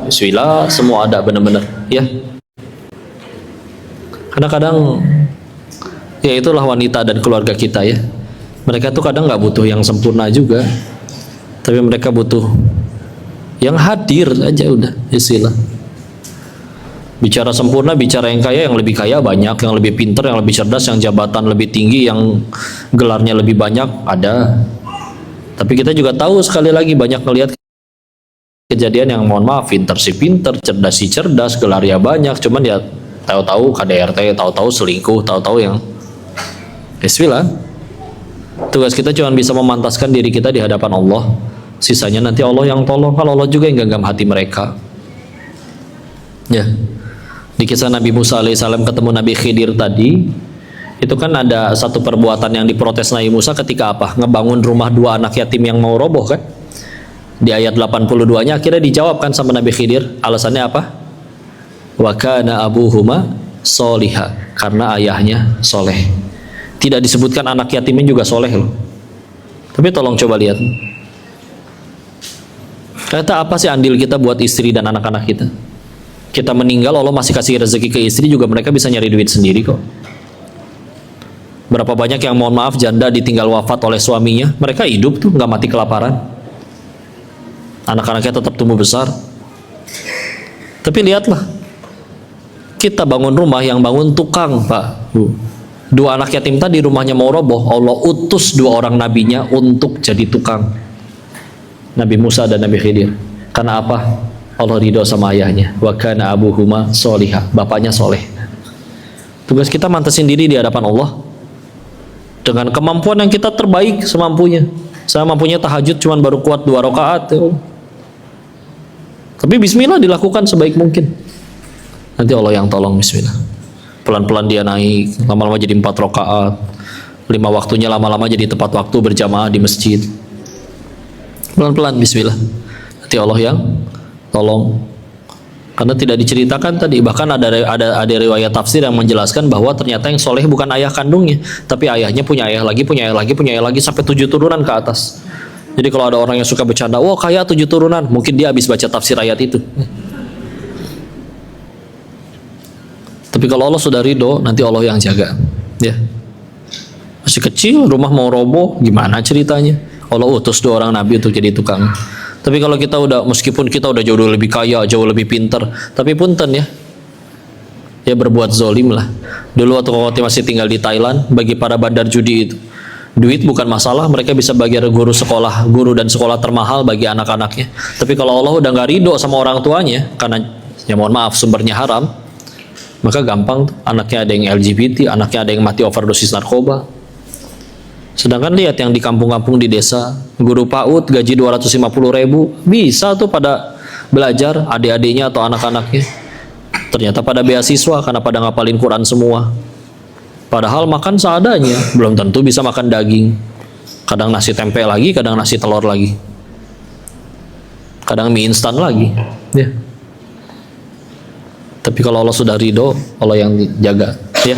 bismillah, semua ada benar-benar ya. Karena kadang ya itulah wanita dan keluarga kita ya. Mereka tuh kadang nggak butuh yang sempurna juga, tapi mereka butuh yang hadir aja udah, bismillah. Bicara sempurna, bicara yang kaya, yang lebih kaya banyak, yang lebih pinter, yang lebih cerdas, yang jabatan lebih tinggi, yang gelarnya lebih banyak ada. Tapi kita juga tahu sekali lagi banyak ngelihat kejadian yang mohon maaf, pinter si pinter, cerdas si cerdas, gelarnya banyak, cuman ya tahu-tahu KDRT, tahu-tahu selingkuh, tahu-tahu yang bismillah. Tugas kita cuma bisa memantaskan diri kita di hadapan Allah. Sisanya nanti Allah yang tolong. Kalau Allah juga yang genggam hati mereka. Ya. Di kisah Nabi Musa alaihissalam ketemu Nabi Khidir tadi, itu kan ada satu perbuatan yang diprotes Nabi Musa ketika apa? Ngebangun rumah dua anak yatim yang mau roboh kan? Di ayat 82-nya akhirnya dijawabkan sama Nabi Khidir. Alasannya apa? Wa kana abuhuma soliha, karena ayahnya soleh. Tidak disebutkan anak yatimnya juga soleh loh. Tapi tolong coba lihat. Kata apa sih andil kita buat istri dan anak-anak kita? Kita meninggal, Allah masih kasih rezeki ke istri juga, mereka bisa nyari duit sendiri kok. Berapa banyak yang mohon maaf janda ditinggal wafat oleh suaminya, mereka hidup tuh nggak mati kelaparan. Anak-anaknya tetap tumbuh besar. Tapi lihatlah, kita bangun rumah yang bangun tukang, Pak. Dua anak yatim tadi rumahnya mau roboh, Allah utus dua orang nabinya untuk jadi tukang. Nabi Musa dan Nabi Khidir. Karena apa? Allah ridho sama ayahnya. Wa kana abuhuma solihah, bapaknya soleh. Tugas kita mantesin diri di hadapan Allah dengan kemampuan yang kita terbaik semampunya. Saya mampunya tahajud cuman baru kuat 2 rakaat. Tapi bismillah dilakukan sebaik mungkin. Nanti Allah yang tolong, bismillah. Pelan-pelan dia naik, lama-lama jadi 4 rakaat. 5 waktunya lama-lama jadi tepat waktu berjamaah di masjid. Pelan-pelan, bismillah. Nanti Allah yang tolong. Karena tidak diceritakan tadi, bahkan ada riwayat tafsir yang menjelaskan bahwa ternyata yang soleh bukan ayah kandungnya, tapi ayahnya punya ayah lagi, punya ayah lagi, punya ayah lagi, sampai 7 turunan ke atas. Jadi kalau ada orang yang suka bercanda, wah kaya 7 turunan, mungkin dia habis baca tafsir ayat itu. Tapi kalau Allah sudah ridho, nanti Allah yang jaga. Ya. Masih kecil, rumah mau roboh, gimana ceritanya? Allah utus 2 orang nabi untuk jadi tukang. Tapi kalau kita udah, meskipun kita udah jauh lebih kaya, jauh lebih pinter, tapi punten ya, ya berbuat zolim lah. Dulu waktu masih tinggal di Thailand, bagi para bandar judi itu, duit bukan masalah, mereka bisa bagi guru sekolah, guru dan sekolah termahal bagi anak-anaknya. Tapi kalau Allah udah nggak ridho sama orang tuanya, karena ya mohon maaf sumbernya haram, maka gampang tuh, anaknya ada yang LGBT, anaknya ada yang mati overdosis narkoba. Sedangkan lihat yang di kampung-kampung di desa, guru PAUD gaji 250.000, bisa tuh pada belajar adik-adiknya atau anak-anaknya. Ternyata pada beasiswa karena pada ngapalin Quran semua. Padahal makan seadanya, belum tentu bisa makan daging. Kadang nasi tempe lagi, kadang nasi telur lagi. Kadang mie instan lagi. Ya. Tapi kalau Allah sudah ridho, Allah yang jaga. Ya.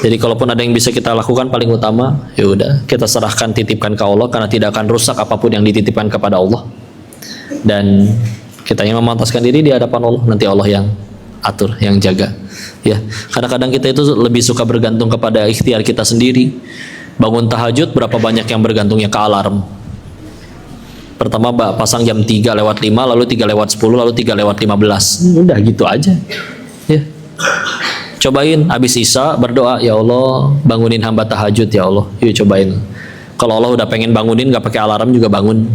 Jadi kalaupun ada yang bisa kita lakukan paling utama, ya udah kita serahkan, titipkan ke Allah, karena tidak akan rusak apapun yang dititipkan kepada Allah. Dan kita yang memantaskan diri di hadapan Allah, nanti Allah yang atur, yang jaga. Ya, kadang-kadang kita itu lebih suka bergantung kepada ikhtiar kita sendiri. Bangun tahajud, berapa banyak yang bergantungnya ke alarm. Pertama pasang jam 3:05, lalu 3:10, lalu 3:15. Udah gitu aja. Ya. Cobain habis Isya berdoa, ya Allah bangunin hamba tahajud ya Allah. Yuk cobain. Kalau Allah udah pengen bangunin nggak pakai alarm juga bangun.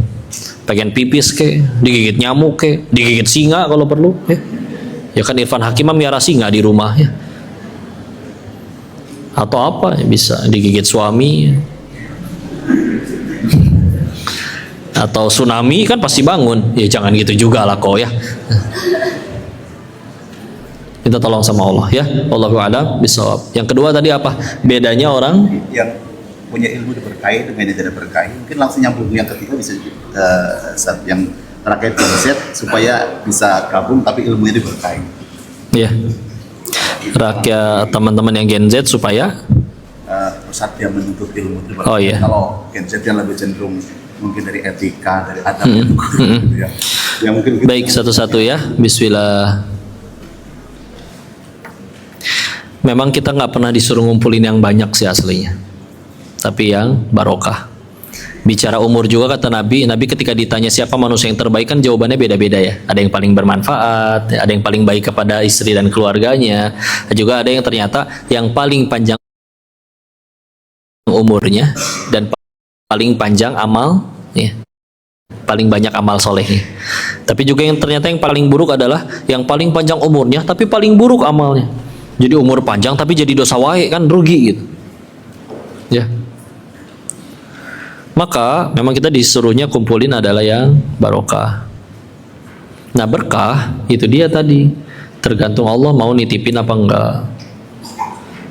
Pengen pipis ke, digigit nyamuk ke, digigit singa kalau perlu. Ya kan Irfan Hakim miara singa di rumah ya. Atau apa ya, bisa digigit suami. Atau tsunami kan pasti bangun. Ya jangan gitu juga lah kok ya. Kita tolong sama Allah ya. Wallahu a'lam bishawab. Yang kedua tadi apa? Bedanya orang yang punya ilmu diberkahi dengan yang tidak berkahi. Mungkin langsung nyambung yang ketiga bisa saat yang terakhir Gen Z supaya bisa gabung tapi ilmunya diberkahi. Ya. Rakyat teman-teman yang Gen Z supaya saat dia menuntut ilmu diberkahi. Oh iya. Kalau Gen Z yang lebih cenderung mungkin dari etika, dari adab gitu ya. yang mungkin Baik, satu-satu ya. Bismillah. Memang kita nggak pernah disuruh ngumpulin yang banyak sih aslinya, tapi yang barokah. Bicara umur juga kata Nabi, Nabi ketika ditanya siapa manusia yang terbaik kan jawabannya beda-beda ya. Ada yang paling bermanfaat, ada yang paling baik kepada istri dan keluarganya, juga ada yang ternyata yang paling panjang umurnya dan paling panjang amal, ya, paling banyak amal solehnya. Tapi juga yang ternyata yang paling buruk adalah yang paling panjang umurnya tapi paling buruk amalnya. Jadi umur panjang tapi jadi dosa wae, kan rugi gitu. Ya. Maka memang kita disuruhnya kumpulin adalah yang barokah. Nah, berkah itu dia tadi, tergantung Allah mau nitipin apa enggak.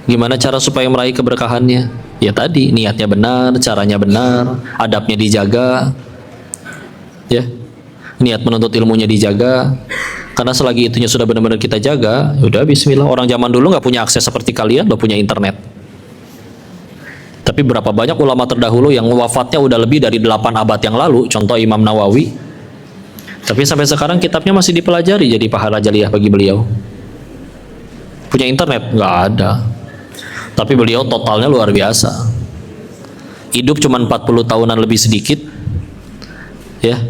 Gimana cara supaya meraih keberkahannya? Ya tadi, niatnya benar, caranya benar, adabnya dijaga. Ya. Niat menuntut ilmunya dijaga. Karena selagi itunya sudah benar-benar kita jaga, udah bismillah. Orang zaman dulu nggak punya akses seperti kalian, udah punya internet. Tapi berapa banyak ulama terdahulu yang wafatnya udah lebih dari 8 abad yang lalu, contoh Imam Nawawi. Tapi sampai sekarang kitabnya masih dipelajari, jadi pahala jaliyah bagi beliau. Punya internet? Nggak ada. Tapi beliau totalnya luar biasa. Hidup cuma 40 tahunan lebih sedikit. Ya.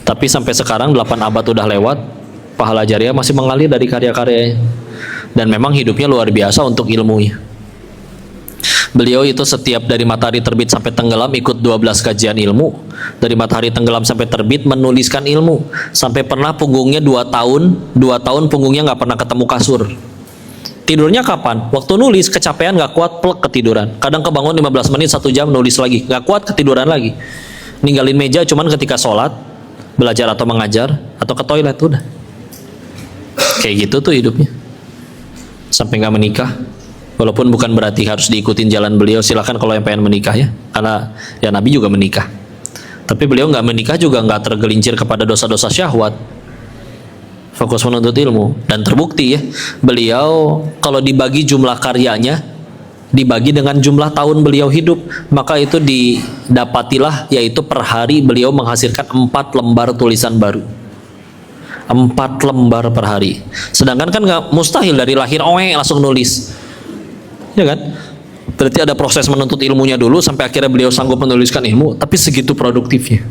Tapi sampai sekarang 8 abad udah lewat, pahala jariah masih mengalir dari karya-karyanya. Dan memang hidupnya luar biasa untuk ilmunya. Beliau itu setiap dari matahari terbit sampai tenggelam ikut 12 kajian ilmu. Dari matahari tenggelam sampai terbit menuliskan ilmu. Sampai pernah punggungnya 2 tahun punggungnya nggak pernah ketemu kasur. Tidurnya kapan? Waktu nulis, kecapean nggak kuat, plek ketiduran. Kadang kebangun 15 menit, 1 jam nulis lagi, nggak kuat ketiduran lagi. Ninggalin meja cuman ketika sholat, belajar atau mengajar, atau ke toilet, udah. Kayak gitu tuh hidupnya. Sampai nggak menikah. Walaupun bukan berarti harus diikutin jalan beliau, silahkan kalau yang pengen menikah ya, karena ya Nabi juga menikah. Tapi beliau nggak menikah juga nggak tergelincir kepada dosa-dosa syahwat, fokus menuntut ilmu. Dan terbukti ya, beliau kalau dibagi jumlah karyanya, dibagi dengan jumlah tahun beliau hidup, maka itu didapatilah, yaitu per hari beliau menghasilkan 4 lembar tulisan baru. 4 lembar per hari. Sedangkan kan nggak mustahil dari lahir langsung nulis. Ya kan? Berarti ada proses menuntut ilmunya dulu sampai akhirnya beliau sanggup menuliskan ilmu, tapi segitu produktifnya.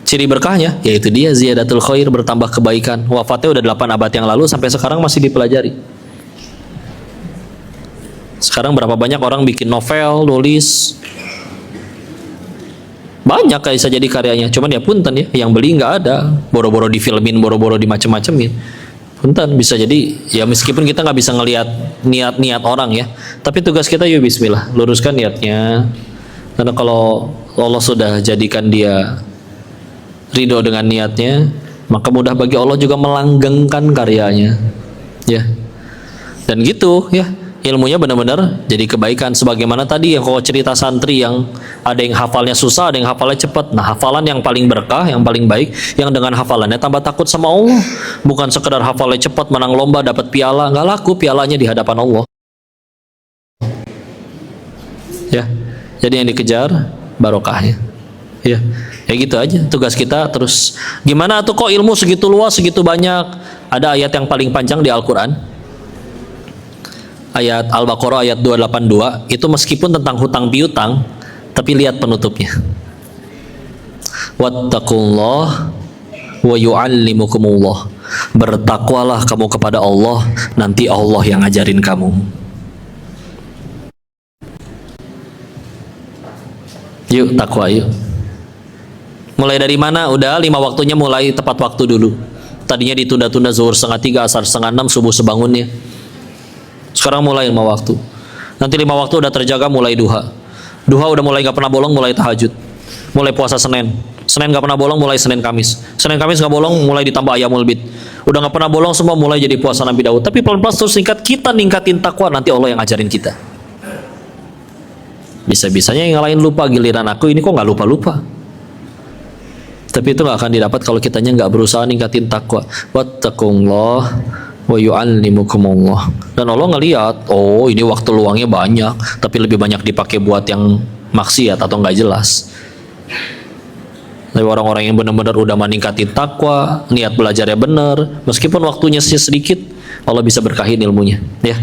Ciri berkahnya yaitu dia ziyadatul khair, bertambah kebaikan. Wafatnya udah 8 abad yang lalu, sampai sekarang masih dipelajari. Sekarang berapa banyak orang bikin novel, nulis. Banyak kayak bisa jadi karyanya, cuman ya punten ya, yang beli nggak ada, boro-boro difilmin, boro-boro dimacem-macemin. Punten, bisa jadi ya meskipun kita nggak bisa ngelihat niat-niat orang ya, tapi tugas kita yuk bismillah, luruskan niatnya. Karena kalau Allah sudah jadikan dia ridho dengan niatnya, maka mudah bagi Allah juga melanggengkan karyanya. Ya. Dan gitu ya, ilmunya benar-benar jadi kebaikan. Sebagaimana tadi yang kalau cerita santri yang ada yang hafalnya susah, ada yang hafalnya cepat. Nah, hafalan yang paling berkah, yang paling baik, yang dengan hafalannya tambah takut sama Allah. Bukan sekedar hafalnya cepat, menang lomba, dapat piala. Nggak laku pialanya di hadapan Allah. Ya, jadi yang dikejar barokahnya. Ya, ya gitu aja. Tugas kita terus. Gimana tuh kok ilmu segitu luas, segitu banyak? Ada ayat yang paling panjang di Al-Quran. Ayat Al-Baqarah ayat 282 itu meskipun tentang hutang piutang, tapi lihat penutupnya. Wattaqullah wa yu'allimukumullah. Bertakwalah kamu kepada Allah, nanti Allah yang ngajarin kamu. Yuk takwa yuk. Mulai dari mana? Udah 5 waktunya mulai tepat waktu dulu. Tadinya ditunda-tunda zuhur 2:30, asar 5:30, subuh sebangunnya. Sekarang mulai 5 waktu. Nanti 5 waktu udah terjaga mulai duha. Duha udah mulai gak pernah bolong mulai tahajud. Mulai puasa Senin. Senin gak pernah bolong mulai Senin Kamis. Senin Kamis gak bolong mulai ditambah Ayamul Bid. Udah gak pernah bolong semua mulai jadi puasa Nabi Daud. Tapi pelan-pelan terus kita ningkatin takwa, nanti Allah yang ngajarin kita. Bisa-bisanya yang lain lupa, giliran aku ini kok gak lupa-lupa. Tapi itu gak akan didapat kalau kitanya gak berusaha ningkatin takwa. Wattaqullah wa yu'allimukumullah. Dan Allah ngelihat, oh ini waktu luangnya banyak, tapi lebih banyak dipakai buat yang maksiat atau nggak jelas. Tapi orang-orang yang benar-benar udah meningkatin takwa, niat belajarnya benar, meskipun waktunya sedikit, Allah bisa berkahin ilmunya, ya.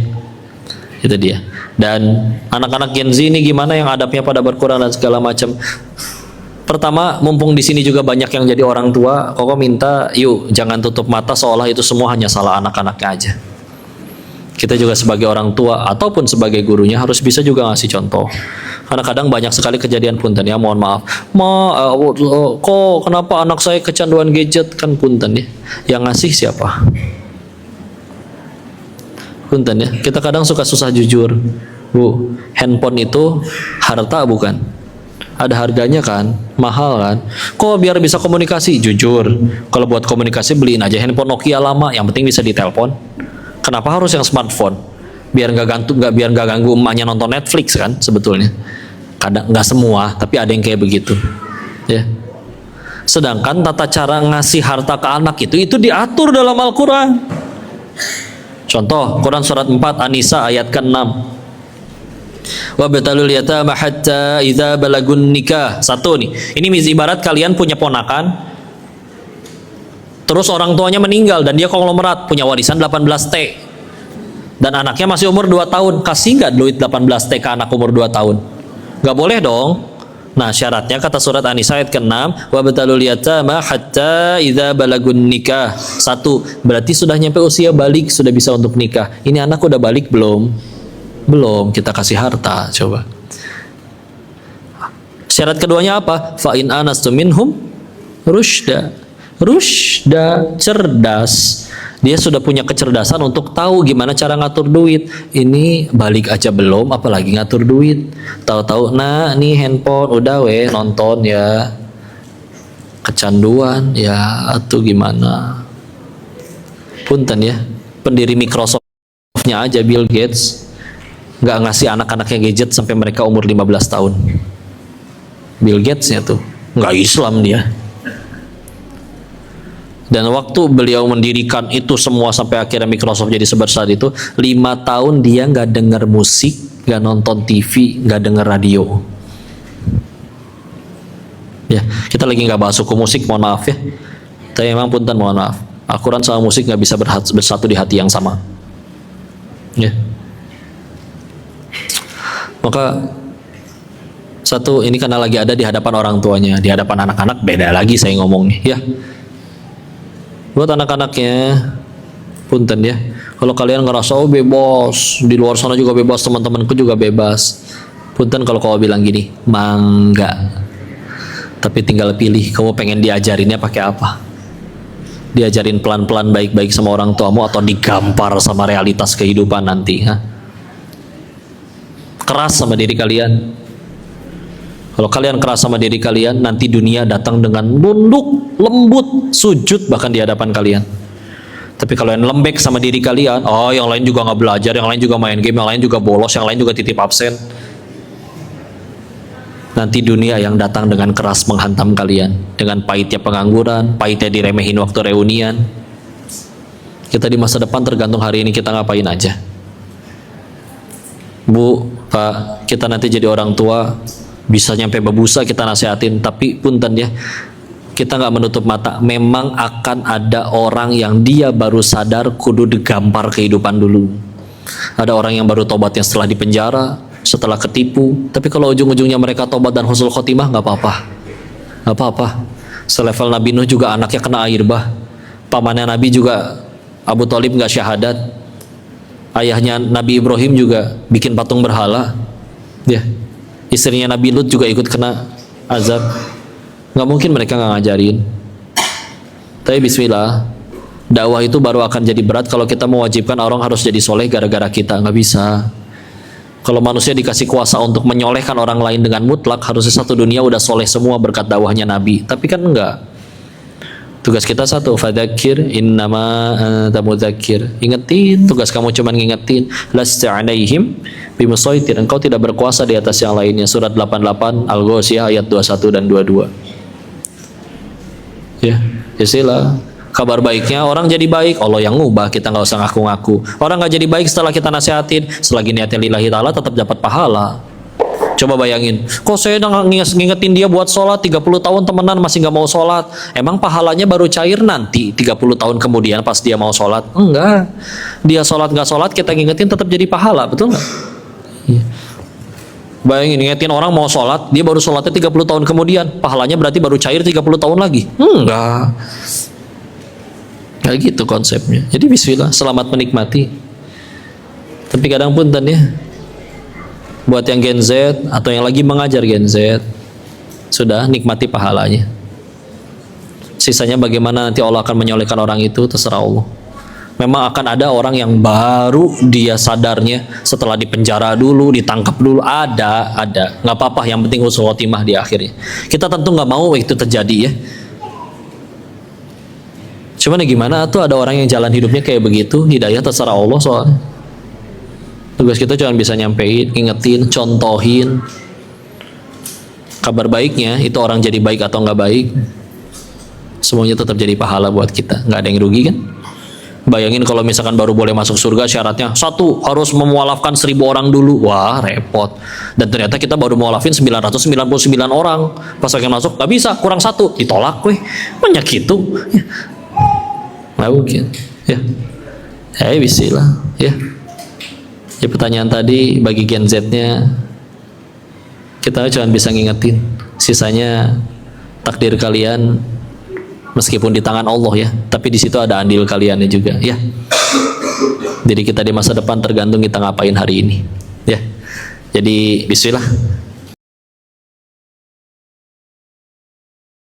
Itu dia. Dan anak-anak Gen Z ini gimana yang adabnya pada berkurang dan segala macam. Pertama, mumpung di sini juga banyak yang jadi orang tua, Koko minta, yuk jangan tutup mata seolah itu semua hanya salah anak-anaknya aja. Kita juga sebagai orang tua ataupun sebagai gurunya harus bisa juga ngasih contoh. Karena kadang banyak sekali kejadian punten ya, mohon maaf. Kok kenapa anak saya kecanduan gadget, kan punten ya. Yang ngasih siapa? Punten ya. Kita kadang suka susah jujur. Bu, handphone itu harta bukan? Ada harganya kan? Mahal kan? Kok biar bisa komunikasi? Jujur. Kalau buat komunikasi beliin aja handphone Nokia lama, yang penting bisa ditelepon. Kenapa harus yang smartphone? Biar nggak ganggu emaknya nonton Netflix kan sebetulnya. Kadang nggak semua, tapi ada yang kayak begitu. Ya. Sedangkan tata cara ngasih harta ke anak itu diatur dalam Al-Qur'an. Contoh, Quran surat 4 An-Nisa ayat ke-6. Wa batalul yatama hatta idza balagun nikah. Satu nih. Ini ibarat kalian punya ponakan, terus orang tuanya meninggal dan dia konglomerat punya warisan 18 T. Dan anaknya masih umur 2 tahun. Kasih nggak duit 18 T ke anak umur 2 tahun? Nggak boleh dong. Nah, syaratnya kata surat An-Nisa ayat ke-6, wa batalul yatama hatta idza balagun nikah. Satu, berarti sudah nyampe usia balik, sudah bisa untuk nikah. Ini anak udah balik belum? Belum, kita kasih harta, coba. Syarat keduanya apa? Fa in anastum minhum rusyda. Rusyda, cerdas. Dia sudah punya kecerdasan untuk tahu gimana cara ngatur duit. Ini balik aja belum, apalagi ngatur duit. Tahu-tahu, nah nih handphone udah nonton ya. Kecanduan ya, atau gimana? Punten ya, pendiri Microsoft-nya aja Bill Gates nggak ngasih anak-anaknya gadget sampai mereka umur 15 tahun. Bill Gates-nya tuh nggak Islam dia. Dan waktu beliau mendirikan itu semua sampai akhirnya Microsoft jadi sebesar itu, 5 tahun dia nggak dengar musik, nggak nonton TV, nggak dengar radio. Ya, kita lagi nggak bahas hukum musik, mohon maaf ya. Tapi memang punten, mohon maaf. Al-Quran sama musik nggak bisa bersatu di hati yang sama. Ya. Maka satu, ini karena lagi ada di hadapan orang tuanya, di hadapan anak-anak beda lagi saya ngomongnya, ya. Buat anak-anaknya, punten ya. Kalau kalian ngerasa bebas, di luar sana juga bebas, teman-temanku juga bebas. Punten kalau kau bilang gini, mangga. Tapi tinggal pilih, kamu pengen diajarinnya pakai apa? Diajarin pelan-pelan baik-baik sama orang tuamu atau digampar sama realitas kehidupan nanti, ha? Keras sama diri kalian. Kalau kalian keras sama diri kalian, nanti dunia datang dengan nunduk, lembut, sujud bahkan di hadapan kalian. Tapi kalau yang lembek sama diri kalian, oh yang lain juga nggak belajar, yang lain juga main game, yang lain juga bolos, yang lain juga titip absen. Nanti dunia yang datang dengan keras menghantam kalian, dengan pahitnya pengangguran, pahitnya diremehin waktu reunian. Kita di masa depan tergantung hari ini kita ngapain aja. Bu, Pak, kita nanti jadi orang tua, bisa nyampe bebusa kita nasihatin, tapi punten ya, kita nggak menutup mata, memang akan ada orang yang dia baru sadar kudu digampar kehidupan dulu. Ada orang yang baru tobatnya setelah dipenjara, setelah ketipu, tapi kalau ujung-ujungnya mereka tobat dan husnul khotimah, nggak apa-apa, nggak apa-apa. Selevel Nabi Nuh juga anaknya kena air bah, pamannya Nabi juga Abu Thalib nggak syahadat, ayahnya Nabi Ibrahim juga bikin patung berhala, ya. Istrinya Nabi Lut juga ikut kena azab. Nggak mungkin mereka nggak ngajarin. Tapi bismillah, dakwah itu baru akan jadi berat kalau kita mewajibkan orang harus jadi soleh gara-gara kita. Nggak bisa. Kalau manusia dikasih kuasa untuk menyolehkan orang lain dengan mutlak, harusnya satu dunia udah soleh semua berkat dakwahnya Nabi. Tapi kan enggak. Tugas kita satu, fadzakir innama anta mudzakir. Ingetin, tugas kamu cuma ngingetin. Lasta 'alaihim bimusaitir. Engkau tidak berkuasa di atas yang lainnya. Surat 88 Al-Ghasyiyah ayat 21 dan 22. Ya, istilah. Kabar baiknya orang jadi baik, Allah yang ngubah, kita nggak usah ngaku-ngaku. Orang nggak jadi baik setelah kita nasihatin, selagi niatnya lillahi ta'ala tetap dapat pahala. Coba bayangin, kok saya udah ngingetin dia buat sholat 30 tahun temenan masih nggak mau sholat. Emang pahalanya baru cair nanti 30 tahun kemudian pas dia mau sholat? Enggak. Dia sholat nggak sholat kita ngingetin tetap jadi pahala, betul nggak? Iya. Bayangin ngingetin orang mau sholat, dia baru sholatnya 30 tahun kemudian, pahalanya berarti baru cair 30 tahun lagi? Enggak. Kayak gitu konsepnya. Jadi bismillah, selamat menikmati. Tapi kadang punten ya, buat yang Gen Z atau yang lagi mengajar Gen Z, sudah nikmati pahalanya. Sisanya bagaimana nanti Allah akan menyolehkan orang itu, terserah Allah. Memang akan ada orang yang baru dia sadarnya setelah dipenjara dulu, ditangkap dulu, ada, nggak apa-apa. Yang penting husnul khotimah di akhirnya. Kita tentu nggak mau itu terjadi ya. Cuman gimana tuh ada orang yang jalan hidupnya kayak begitu, hidayah terserah Allah soalnya. Tugas kita cuma bisa nyampein, ingetin, contohin. Kabar baiknya itu orang jadi baik atau nggak baik, semuanya tetap jadi pahala buat kita, nggak ada yang rugi kan? Bayangin kalau misalkan baru boleh masuk surga syaratnya 1 harus memualafkan 1000 orang dulu, wah repot. Dan ternyata kita baru mualafin 999 orang, pas akan masuk nggak bisa, kurang 1, ditolak weh, banyak gitu. Nggak mungkin, ya. Bismillah, ya. Ya pertanyaan tadi bagi Gen Z-nya kita cuma bisa ngingetin, sisanya takdir kalian meskipun di tangan Allah ya, tapi di situ ada andil kaliannya juga ya. Jadi kita di masa depan tergantung kita ngapain hari ini ya. Jadi bismillah.